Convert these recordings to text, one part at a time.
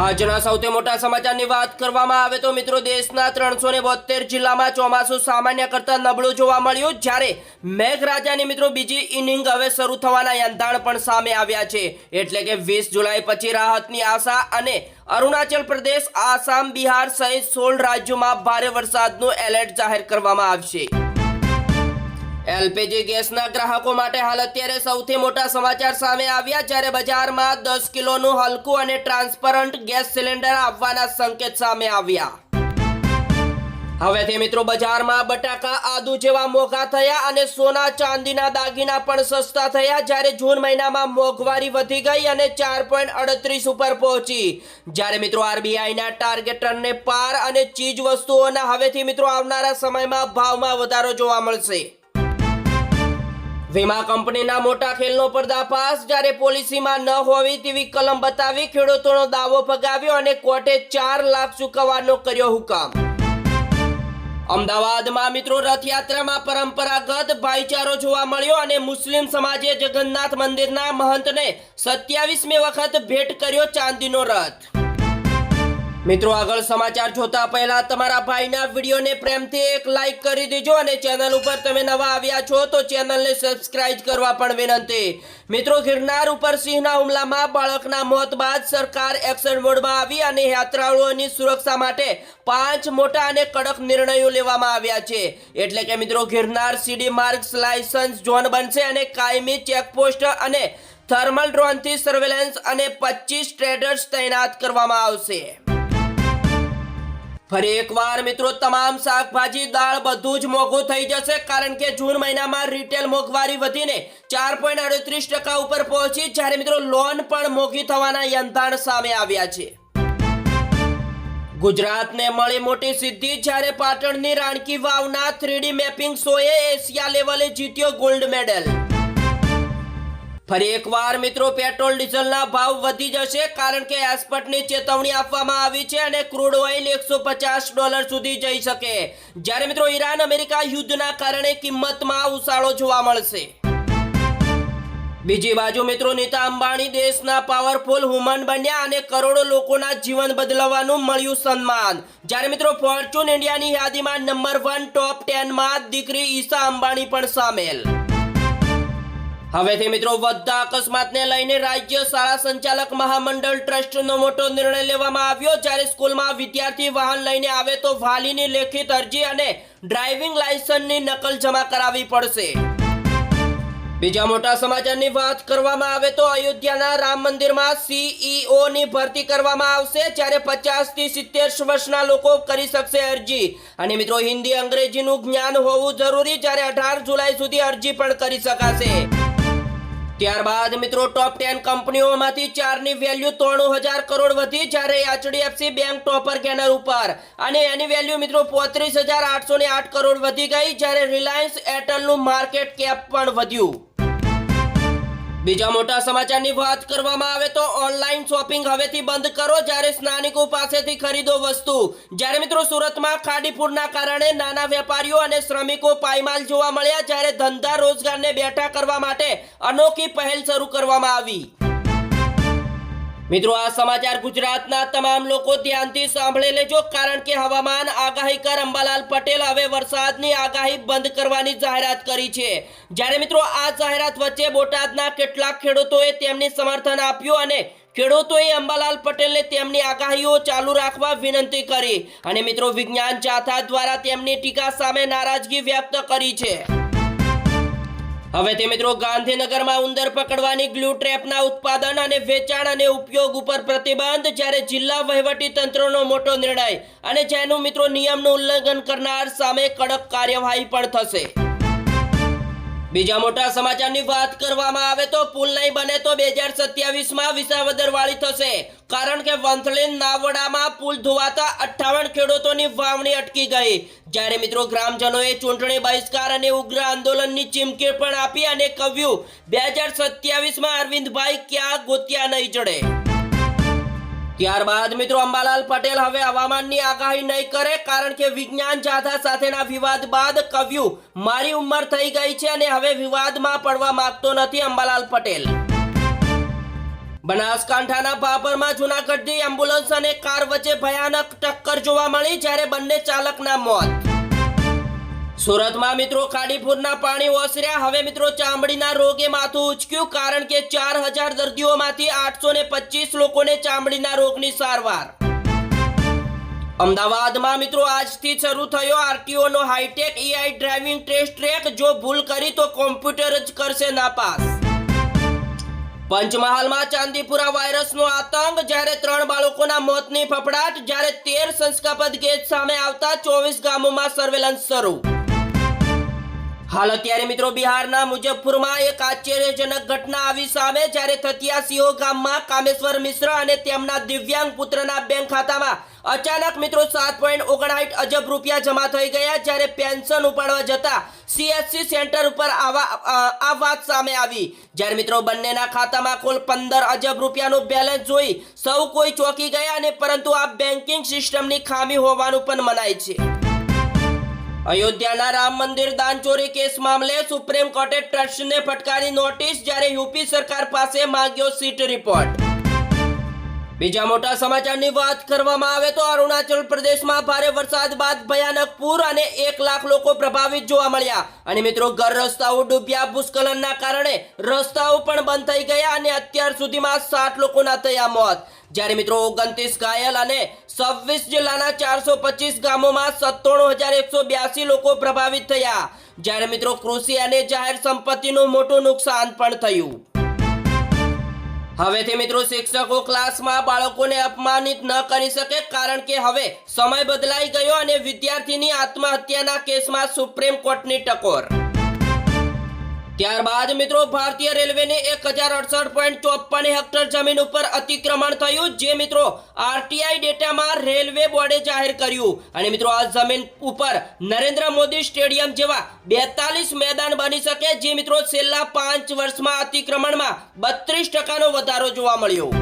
આજના સૌથી મોટા સમાચારની વાત કરવામાં આવે તો મિત્રો દેશના 372 જિલ્લામાં ચોમાસું સામાન્ય કરતા નબળું જોવા મળ્યું, જ્યારે મેઘરાજાની મિત્રો બીજી ઇનિંગ હવે શરૂ થવાના યંધાણ પણ સામે આવ્યા છે। એટલે કે 20 જુલાઈ પછી રાહતની આશા અને અરુણાચલ પ્રદેશ, આસામ, બિહાર સહિત 16 રાજ્યોમાં ભારે વરસાદનું એલર્ટ જાહેર કરવામાં આવશે। એલપીજી ગેસના ગ્રાહકો માટે હાલ અત્યારે સૌથી મોટા સમાચાર સામે આવ્યા, જ્યારે બજારમાં 10 કિલોનું હલકું અને ટ્રાન્સપરન્ટ ગેસ સિલિન્ડર આવવાના સંકેત સામે આવ્યા। હવેથી મિત્રો બજારમાં બટાકા, આદુ જેવા મોંઘા થયા અને સોના ચાંદીના દાગીના પણ સસ્તા થયા, જ્યારે જૂન મહિનામાં મોંઘવારી વધી ગઈ અને 4.38 ઉપર પહોંચી, જ્યારે મિત્રો આરબીઆઈના ટાર્ગેટરને પાર અને ચીજ વસ્તુઓના હવેથી મિત્રો આવનારા સમયમાં ભાવમાં વધારો જોવા મળશે। વીમા કંપનીના મોટા ખેલનો પર્દાફાશ, જ્યારે પોલિસીમાં ન હોવી તેવી કલમ બતાવી ખેડૂતોનો દાવો ફગાવ્યો અને કોર્ટે 4 લાખ ચૂકવવાનો કર્યો હુકમ। અમદાવાદમાં મિત્રો રથયાત્રામાં પરંપરાગત ભાઈચારો જોવા મળ્યો અને મુસ્લિમ સમાજે જગન્નાથ મંદિરના મહંતને 27મી વખત ભેટ કર્યો ચાંદીનો રથ। મિત્રો આગળ સમાચાર જોતા પહેલા તમારા ભાઈના વિડીયોને પ્રેમથી એક લાઈક કરી દેજો અને ચેનલ ઉપર તમે નવા આવ્યા છો તો ચેનલને સબસ્ક્રાઇબ કરવા પણ વિનંતી। મિત્રો ગિરનાર ઉપર સિંહના હુમલામાં બાળકના મોત બાદ સરકાર એક્શન મોડમાં આવી અને યાત્રાળુઓની સુરક્ષા માટે 5 મોટા અને કડક નિર્ણયો લેવામાં આવ્યા છે। એટલે કે મિત્રો ગિરનાર સીડી માર્ગ લાયસન્સ ઝોન બનશે અને કાયમી ચેકપોસ્ટ અને થર્મલ ડ્રોનથી સર્વેલન્સ અને 25 ટ્રેડર્સ તૈનાત કરવામાં આવશે। ફરી એકવાર મિત્રો તમામ શાકભાજી, દાળ બધું જ મોંઘું થઈ જશે, કારણ કે જૂન મહિનામાં રિટેલ મોંઘવારી વધીને 4.38% ઉપર પહોંચી, જ્યારે મિત્રો લોન પણ મોંઘી થવાના યંધાણ સામે આવ્યા છે। ગુજરાતને મળી મોટી સિદ્ધિ, જ્યારે પાટણની રાણકી વાવના 3D મેપિંગ શોએ એશિયા લેવલે જીત્યો ગોલ્ડ મેડલ। ફરી એકવાર મિત્રો પેટ્રોલ ડીઝલના ભાવ વધી જશે, કારણ કે એક્સપર્ટની ચેતવણી આપવામાં આવી છે અને ક્રૂડ ઓઇલ $150 સુધી જઈ શકે, જ્યારે મિત્રો ઈરાન અમેરિકા યુદ્ધના કારણે કિંમતમાં ઉછાળો જોવા મળશે। બીજી બાજુ મિત્રો નીતા અંબાણી દેશના પાવરફુલ વુમન બન્યા અને કરોડો લોકોના જીવન બદલવાનું મળ્યું સન્માન, જ્યારે મિત્રો ફોર્ચ્યુન ઇન્ડિયાની યાદીમાં નંબર 1 ટોપ 10માં દીકરી ઈશા અંબાણી પણ સામેલ। હવેથી મિત્રો વધતા અકસ્માતને લઈને રાજ્ય શાળા સંચાલક મહામંડળ ટ્રસ્ટનો મોટો નિર્ણય લેવામાં આવ્યો, જ્યારે સ્કૂલમાં વિદ્યાર્થી વાહન લઈને આવે તો વાલીની લેખિત અરજી અને ડ્રાઇવિંગ લાયસન્સની નકલ જમા કરાવવી પડશે। બીજા મોટા સમાચારની વાત કરવામાં આવે તો અયોધ્યાના રામ મંદિરમાં સીઈઓની ભરતી કરવામાં આવશે, જ્યારે 50 થી 70 વર્ષના લોકો કરી શકશે અરજી અને મિત્રો હિન્દી અંગ્રેજીનું જ્ઞાન હોવું જરૂરી, જ્યારે 18 જુલાઈ સુધી અરજી પણ કરી શકાશે। ત્યારબાદ મિત્રો ટોપ 10 કંપનીઓમાંથી 4ની વેલ્યુ 93,000 કરોડ વધી, જ્યારે એચડીએફસી બેંક ટોપર કેનર ઉપર અને એની વેલ્યુ મિત્રો 35,808 કરોડ વધી ગઈ, જ્યારે રિલાયન્સ એરટેલનું માર્કેટ કેપ પણ વધ્યું। બીજા મોટા સમાચારની વાત કરવામાં આવે તો ઓનલાઈન શોપિંગ હવેથી બંધ કરો, જ્યારે સ્થાનિકો પાસેથી ખરીદો વસ્તુ, જ્યારે મિત્રો સુરતમાં ખાડીપુરના કારણે નાના વેપારીઓ અને શ્રમિકો પાયમાલ જોવા મળ્યા, જ્યારે ધંધા રોજગારને બેઠા કરવા માટે અનોખી પહેલ શરૂ કરવામાં આવી। મિત્રો આ સમાચાર ગુજરાતના તમામ લોકો ધ્યાનથી સાંભળી લેજો, કારણ કે હવામાન આગાહીકાર અંબાલાલ પટેલ હવે વરસાદની આગાહી બંધ કરવાની જાહેરાત કરી છે, જ્યારે મિત્રો આ જાહેરાત વચ્ચે બોટાદના કેટલાક ખેડૂતોએ તેમની સમર્થન આપ્યું અને ખેડૂતોએ અંબાલાલ પટેલને તેમની આગાહીઓ ચાલુ રાખવા વિનંતી કરી અને મિત્રો વિજ્ઞાન જાથા દ્વારા તેમની ટીકા સામે નારાજગી વ્યક્ત કરી છે। હવેથી મિત્રો ગાંધીનગરમાં ઉંદર પકડવાની ગ્લુ ટ્રેપના ઉત્પાદન અને વેચાણ અને ઉપયોગ ઉપર પ્રતિબંધ, જ્યારે જિલ્લા વહીવટી તંત્રનો મોટો નિર્ણય અને જેનું મિત્રો નિયમનું ઉલ્લંઘન કરનાર સામે કડક કાર્યવાહી પણ થશે। બીજા મોટા સમાચારની વાત કરવામાં આવે તો પુલ નહીં બને તો 2027માં વિસાવદરવાળી થશે, કારણ કે વંથલી નાવડામાં પુલ ધોવાતા 58 ખેડૂતોની વાવણી અટકી ગઈ, જ્યારે મિત્રો ગ્રામજનોએ ચૂંટણી બહિષ્કાર અને ઉગ્ર આંદોલનની ચીમકી પણ આપી અને કહ્યું 2027માં અરવિંદભાઈ ક્યાં ગોત્યા નહીં ચડે। ત્યારબાદ મિત્રો અંબાલાલ પટેલ હવે હવામાનની આગાહી નહીં કરે, કારણ કે વિજ્ઞાન જાથા સાથેના વિવાદ બાદ કહ્યું મારી ઉંમર થઈ ગઈ છે અને હવે વિવાદમાં પડવા માંગતો નથી અંબાલાલ પટેલ। બનાસકાંઠાના ભાભરમાં જૂનાગઢથી એમ્બ્યુલન્સ અને કાર વચ્ચે ભયાનક ટક્કર જોવા મળી, જ્યારે બંને ચાલકના મોત. સુરતમાં મિત્રો ખાડીપુરના પાણી ઓસર્યા. હવે મિત્રો ચામડીના રોગે માથું ઉચક્યું, કારણ કે 4000 દર્દીઓમાંથી 825 લોકોને ચામડીના રોગની સારવાર. અમદાવાદમાં મિત્રો આજથી શરૂ થયો આરટીઓ નો hitech AI driving test track. જો ભૂલ કરી તો કોમ્પ્યુટર જ કરશે નાપાસ. પંચમહાલમાં ચાંદીપુરા વાયરસનો આતંક, જ્યારે 3 બાળકોના મોતની ફફડાટ, જ્યારે 13 શંકાસ્પદ કેસ સામે આવતા 24 ગામોમાં સર્વેલન્સ શરૂ. હાલ અત્યારે મિત્રો બિહારના મુજફ્ફરમાં એક આશ્ચર્યજનક ઘટના આવી સામે, જ્યારે થતિયાસીઓ ગામમાં કામેશ્વર મિશ્ર અને તેમના દિવ્યાંગ પુત્રના બેંક ખાતામાં અચાનક મિત્રો 7.59 અજબ રૂપિયા જમા થઈ ગયા, જ્યારે પેન્શન ઉપાડવા જતા CSC સેન્ટર ઉપર આ વાત સામે આવી. જ્યારે મિત્રો બંનેના ખાતામાં કુલ 15 અજબ રૂપિયાનું બેલેન્સ જોઈ સૌ કોઈ ચોંકી ગયા, અને પરંતુ આ બેન્કિંગ સિસ્ટમની ખામી હોવાનું પણ મનાય છે. અયોધ્યાના રામ મંદિર દાનચોરી કેસ મામલે સુપ્રીમ કોર્ટે ટ્રસ્ટને ફટકારી નોટિસ, જ્યારે યુપી સરકાર પાસે માંગ્યો સીટ રિપોર્ટ. બીજા મોટા સમાચારની વાત કરવામાં આવે તો અરુણાચલ પ્રદેશમાં ભારે વરસાદ બાદ ભયાનક પૂર અને 1 લાખ લોકો પ્રભાવિત જોવા મળ્યા. અને મિત્રો ઘર રસ્તાઓ ડૂબ્યા. ભૂસ્ખલનના કારણે રસ્તાઓ પણ બંધ થઈ ગયા અને અત્યાર સુધીમાં 60 લોકોના થયા મોત, જ્યારે મિત્રો 29 ઘાયલ અને 26 જિલ્લાના 425 ગામોમાં 97,182 લોકો પ્રભાવિત થયા, જ્યારે મિત્રો કૃષિ અને જાહેર સંપત્તિનું મોટું નુકસાન પણ થયું. હવેથી મિત્રો શિક્ષકો ક્લાસમાં બાળકોને અપમાનિત ન કરી શકે, કારણ કે હવે સમય બદલાઈ ગયો અને વિદ્યાર્થીની આત્મહત્યાના કેસમાં સુપ્રીમ કોર્ટની ટકોર. ત્યારબાદ મિત્રો ભારતીય રેલવેની 1068.54 હેક્ટર જમીન ઉપર અતિક્રમણ થયું, જે મિત્રો આરટીઆઈ ડેટામાં રેલવે બોર્ડે જાહેર કર્યું. અને મિત્રો આ જમીન ઉપર નરેન્દ્ર મોદી સ્ટેડિયમ જેવા 42 મેદાન બની શકે, જે મિત્રો છેલ્લા 5 વર્ષમાં અતિક્રમણમાં 32% વધારો જોવા મળ્યો.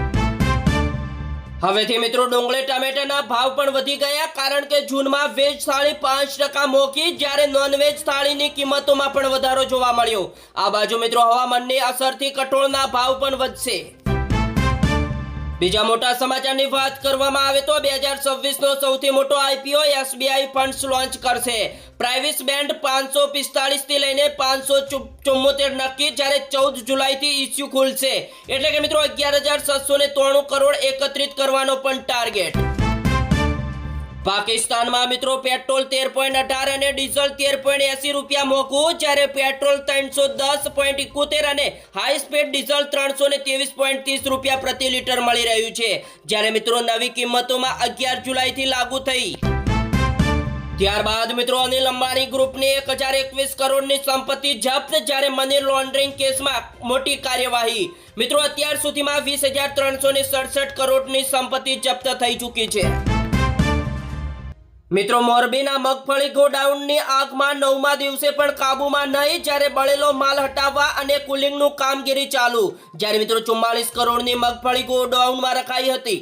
હવેથી મિત્રો ડુંગળી ટમેટાના ભાવ પણ વધી ગયા, કારણ કે જૂનમાં વેજ થાળી 5% મોંઘી, જ્યારે નોનવેજ થાળીની કિંમતોમાં પણ વધારો જોવા મળ્યો. આ બાજુ મિત્રો હવામાનની અસરથી કઠોળના ભાવ પણ વધશે. બીજા મોટા સમાચારની વાત કરવામાં આવે તો 2026 નો સૌથી મોટો આઈપીઓ એસબીઆઈ ફંડ્સ લોન્ચ કરશે. પ્રાઇસ બેન્ડ 545 થી લઈને 574 નક્કી, જ્યારે 14 જુલાઈથી ઇસ્યુ ખુલશે. એટલે કે મિત્રો 11,793 કરોડ એકત્રિત કરવાનો પણ ટાર્ગેટ. પાકિસ્તાનમાં મિત્રો પેટ્રોલ 13.18 અને ડીઝલ 13.80 રૂપિયા મોંઘું, જ્યારે પેટ્રોલ 310.71 અને હાઈ સ્પીડ ડીઝલ 323.30 રૂપિયા પ્રતિ લીટર મળી રહ્યું છે, જ્યારે મિત્રો નવી કિંમતોમાં 11 જુલાઈથી લાગુ થઈ. ત્યારબાદ મિત્રો અનિલ અંબાણી ગ્રુપની 1021 કરોડની સંપત્તિ જપ્ત, જ્યારે મની લોન્ડરિંગ કેસમાં મોટી કાર્યવાહી. મિત્રો અત્યાર સુધીમાં 20,367 કરોડની સંપત્તિ જપ્ત થઈ ચૂકી છે. મિત્રો મોરબીના મગફળી ગોડાઉનની આગમાં 9મા દિવસે પણ કાબુમાં નહીં, જ્યારે બળેલો માલ હટાવવા અને કુલિંગનું કામગીરી ચાલુ, જ્યારે મિત્રો 44 કરોડની મગફળી ગોડાઉનમાં રખાઈ હતી.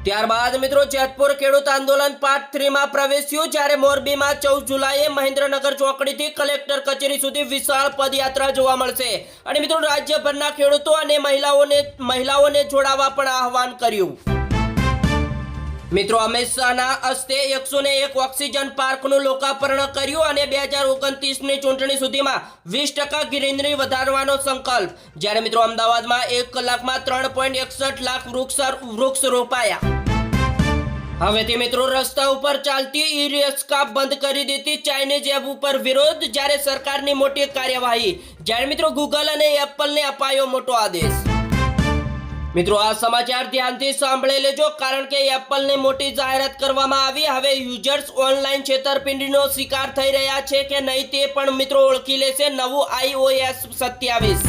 ત્યારબાદ મિત્રો જેતપુર ખેડૂત આંદોલન પાર્ટ 3 માં પ્રવેશ્યું, જ્યારે મોરબીમાં 14 જુલાઈએ મહેન્દ્રનગર ચોકડીથી કલેક્ટર કચેરી સુધી વિશાળ પદયાત્રા જોવા મળશે. અને મિત્રો રાજ્યભરના ખેડૂતો અને મહિલાઓને જોડાવા પણ આહવાન કર્યું. મિત્રો અમિત શાહના હસ્તે 101 ઓક્સિજન પાર્કનું લોકાર્પણ કર્યું, અને 2029ની ચૂંટણી સુધીમાં 20% ગ્રીનરી વધારવાનો સંકલ્પ, જ્યારે મિત્રો અમદાવાદમાં 1 કલાકમાં 3.61 લાખ વૃક્ષ રોપાયા. હવેથી મિત્રો રસ્તા ઉપર ચાલતી ઈ-રિક્ષા બંધ કરી દીધી. ચાઇનીઝ એપ ઉપર વિરોધ, જ્યારે સરકારની મોટી કાર્યવાહી, જ્યારે મિત્રો ગૂગલ અને એપલને અપાયો મોટો આદેશ. મિત્રો આ સમાચાર ધ્યાનથી સાંભળી લેજો, કારણ કે એપલની મોટી જાહેરાત કરવામાં આવી. હવે યુઝર્સ ઓનલાઈન છેતરપિંડીનો શિકાર થઈ રહ્યા છે કે નહીં તે પણ મિત્રો ઓળખી લેશે નવું iOS 27.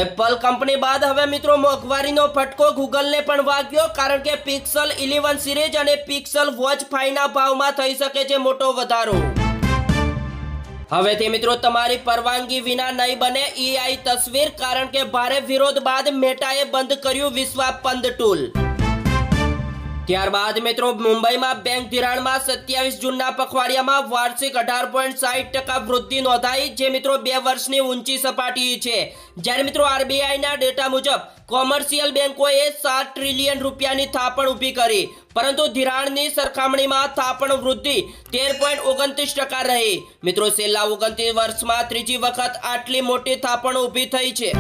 એપલ કંપની બાદ હવે મિત્રો મોંઘવારીનો ફટકો ગૂગલને પણ વાગ્યો, કારણ કે પિક્સલ 11 સિરીઝ અને પિક્સલ વોચ 5ના ભાવમાં થઈ શકે છે મોટો વધારો. હવેથી મિત્રો તમારી પરવાનગી વિના નહીં બને એઆઈ તસવીર, કારણ કે ભારે વિરોધ બાદ મેટાએ બંધ કર્યું વિશ્વાપંદ ટૂલ. ત્યારબાદ મિત્રો મુંબઈમાં બેંક ધિરાણમાં 27 જૂનના પખવાડિયામાં વાર્ષિક 18.60% વૃદ્ધિ નોંધાઈ, જે મિત્રો 2 વર્ષની ઊંચી સપાટી છે. જ્યારે મિત્રો આરબીઆઈના ડેટા મુજબ કોમર્શિયલ બેંકોએ 7 ટ્રિલિયન રૂપિયાની થાપણ ઊભી કરી, પરંતુ ધિરાણની સરખામણીમાં થાપણ વૃદ્ધિ 13.29% રહી. મિત્રો છેલ્લા 29 વર્ષમાં ત્રીજી વખત આટલી મોટી થાપણ ઊભી થઈ છે.